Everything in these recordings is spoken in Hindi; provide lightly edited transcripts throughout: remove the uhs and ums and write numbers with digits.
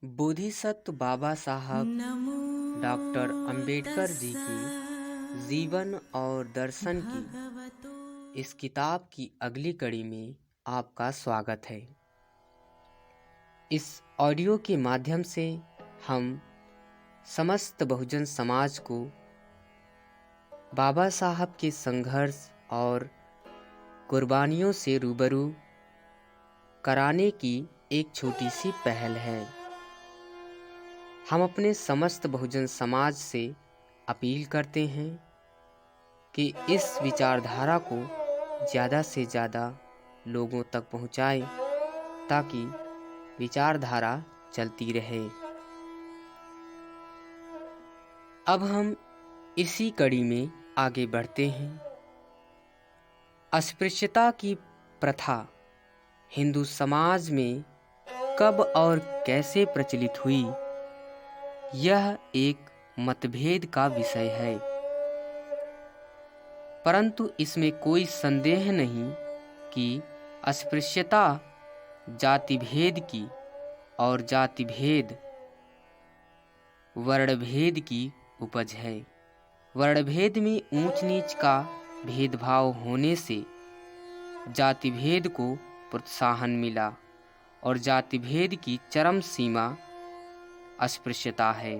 बोधिसत्व बाबा साहब डॉक्टर अंबेडकर जी की जीवन और दर्शन की इस किताब की अगली कड़ी में आपका स्वागत है। इस ऑडियो के माध्यम से हम समस्त बहुजन समाज को बाबा साहब के संघर्ष और कुर्बानियों से रूबरू कराने की एक छोटी सी पहल है। हम अपने समस्त बहुजन समाज से अपील करते हैं कि इस विचारधारा को ज़्यादा से ज़्यादा लोगों तक पहुँचाएं ताकि विचारधारा चलती रहे। अब हम इसी कड़ी में आगे बढ़ते हैं। अस्पृश्यता की प्रथा हिंदू समाज में कब और कैसे प्रचलित हुई, यह एक मतभेद का विषय है, परंतु इसमें कोई संदेह नहीं कि अस्पृश्यता जाति भेद की और जाति भेद वर्णभेद की उपज है। वर्णभेद में ऊंच नीच का भेदभाव होने से जाति भेद को प्रोत्साहन मिला और जाति भेद की चरम सीमा अस्पृश्यता है।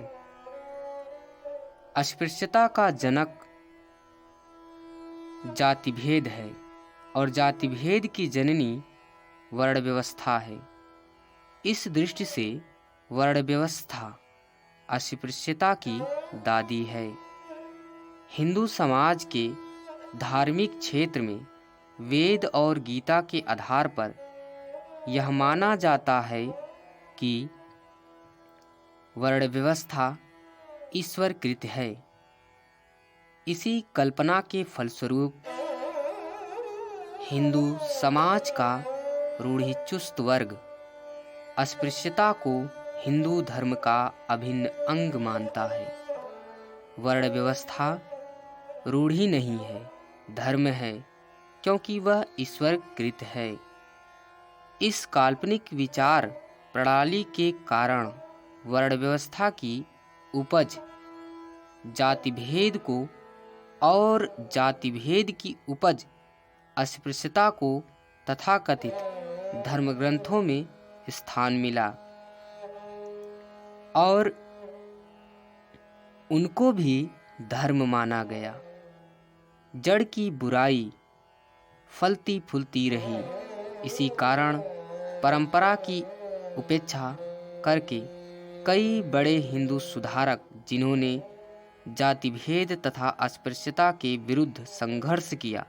अस्पृश्यता का जनक जाति भेद है और जाति भेद की जननी वर्ण व्यवस्था है। इस दृष्टि से वर्ण व्यवस्था अस्पृश्यता की दादी है। हिंदू समाज के धार्मिक क्षेत्र में वेद और गीता के आधार पर यह माना जाता है कि वर्ण व्यवस्था ईश्वरकृत है। इसी कल्पना के फलस्वरूप हिंदू समाज का रूढ़िचुस्त वर्ग अस्पृश्यता को हिंदू धर्म का अभिन्न अंग मानता है। वर्ण व्यवस्था रूढ़ि नहीं है, धर्म है, क्योंकि वह ईश्वरकृत है। इस काल्पनिक विचार प्रणाली के कारण वर्ण व्यवस्था की उपज जाति भेद को और जाति भेद की उपज अस्पृश्यता को तथाकथित धर्म ग्रंथों में स्थान मिला और उनको भी धर्म माना गया। जड़ की बुराई फलती फूलती रही। इसी कारण परंपरा की उपेक्षा करके कई बड़े हिंदू सुधारक, जिन्होंने जाति भेद तथा अस्पृश्यता के विरुद्ध संघर्ष किया,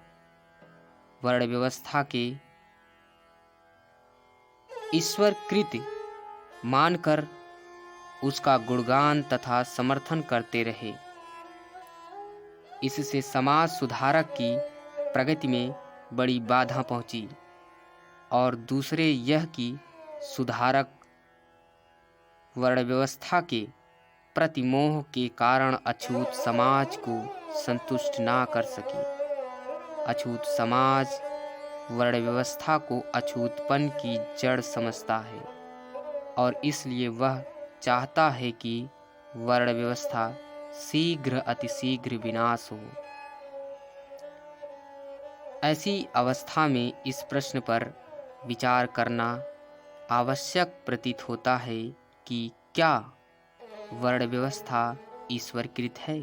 वर्ण व्यवस्था के ईश्वरकृत मानकर उसका गुणगान तथा समर्थन करते रहे। इससे समाज सुधारक की प्रगति में बड़ी बाधा पहुंची और दूसरे यह कि सुधारक वर्ण व्यवस्था के प्रतिमोह के कारण अछूत समाज को संतुष्ट ना कर सके। अछूत समाज वर्ण व्यवस्था को अछूतपन की जड़ समझता है और इसलिए वह चाहता है कि वर्ण व्यवस्था शीघ्र अतिशीघ्र विनाश हो। ऐसी अवस्था में इस प्रश्न पर विचार करना आवश्यक प्रतीत होता है कि क्या वर्ण व्यवस्था ईश्वरकृत है?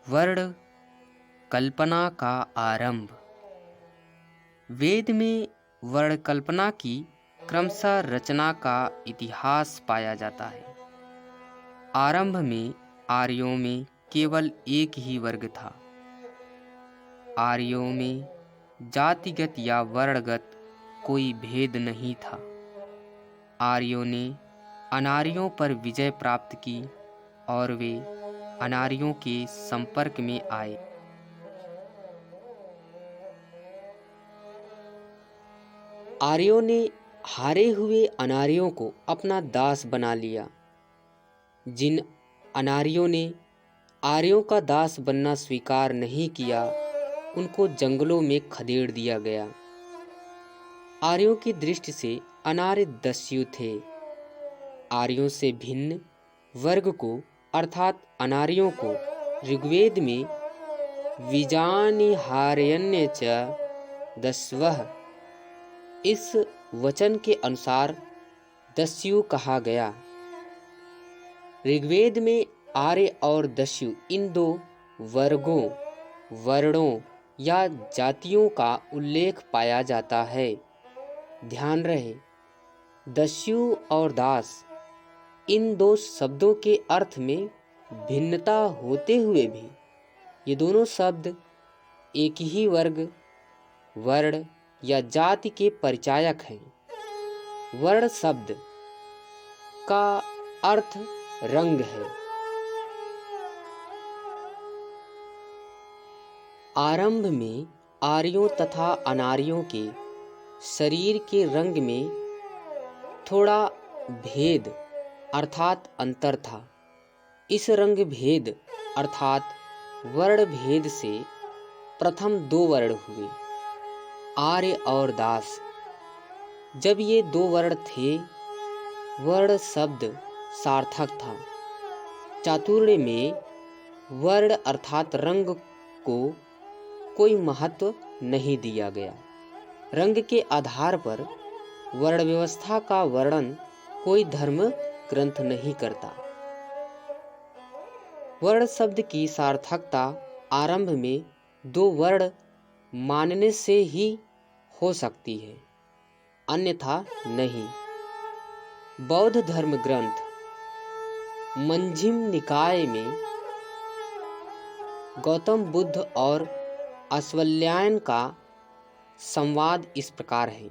वर्ण कल्पना का आरंभ। वेद में वर्ण कल्पना की क्रमशः रचना का इतिहास पाया जाता है। आरंभ में आर्यों में केवल एक ही वर्ग था। आर्यों में जातिगत या वर्णगत कोई भेद नहीं था। आर्यों ने अनार्यों पर विजय प्राप्त की और वे अनार्यों के संपर्क में आए। आर्यों ने हारे हुए अनार्यों को अपना दास बना लिया। जिन अनार्यों ने आर्यों का दास बनना स्वीकार नहीं किया, उनको जंगलों में खदेड़ दिया गया। आर्यों की दृष्टि से अनार्य दस्यु थे। आर्यों से भिन्न वर्ग को अर्थात अनार्यों को ऋग्वेद में विजानिहार्यन्य च दस्वः इस वचन के अनुसार दस्यु कहा गया। ऋग्वेद में आर्य और दस्यु इन दो वर्गों, वर्णों या जातियों का उल्लेख पाया जाता है। ध्यान रहे, दस्यु और दास इन दो शब्दों के अर्थ में भिन्नता होते हुए भी ये दोनों शब्द एक ही वर्ग, वर्ण या जाति के परिचायक हैं। वर्ण शब्द का अर्थ रंग है। आरंभ में आर्यों तथा अनार्यों के शरीर के रंग में थोड़ा भेद अर्थात अंतर था। इस रंग भेद अर्थात वर्ण भेद से प्रथम दो वर्ण हुए, आर्य और दास। जब ये दो वर्ण थे, वर्ण शब्द सार्थक था। चातुर्य में वर्ण अर्थात रंग को कोई महत्व नहीं दिया गया। रंग के आधार पर वर्ण व्यवस्था का वर्णन कोई धर्म ग्रंथ नहीं करता। वर्ण शब्द की सार्थकता आरंभ में दो वर्ण मानने से ही हो सकती है, अन्यथा नहीं। बौद्ध धर्म ग्रंथ मंजिम निकाय में गौतम बुद्ध और अश्वत्थायन का संवाद इस प्रकार है।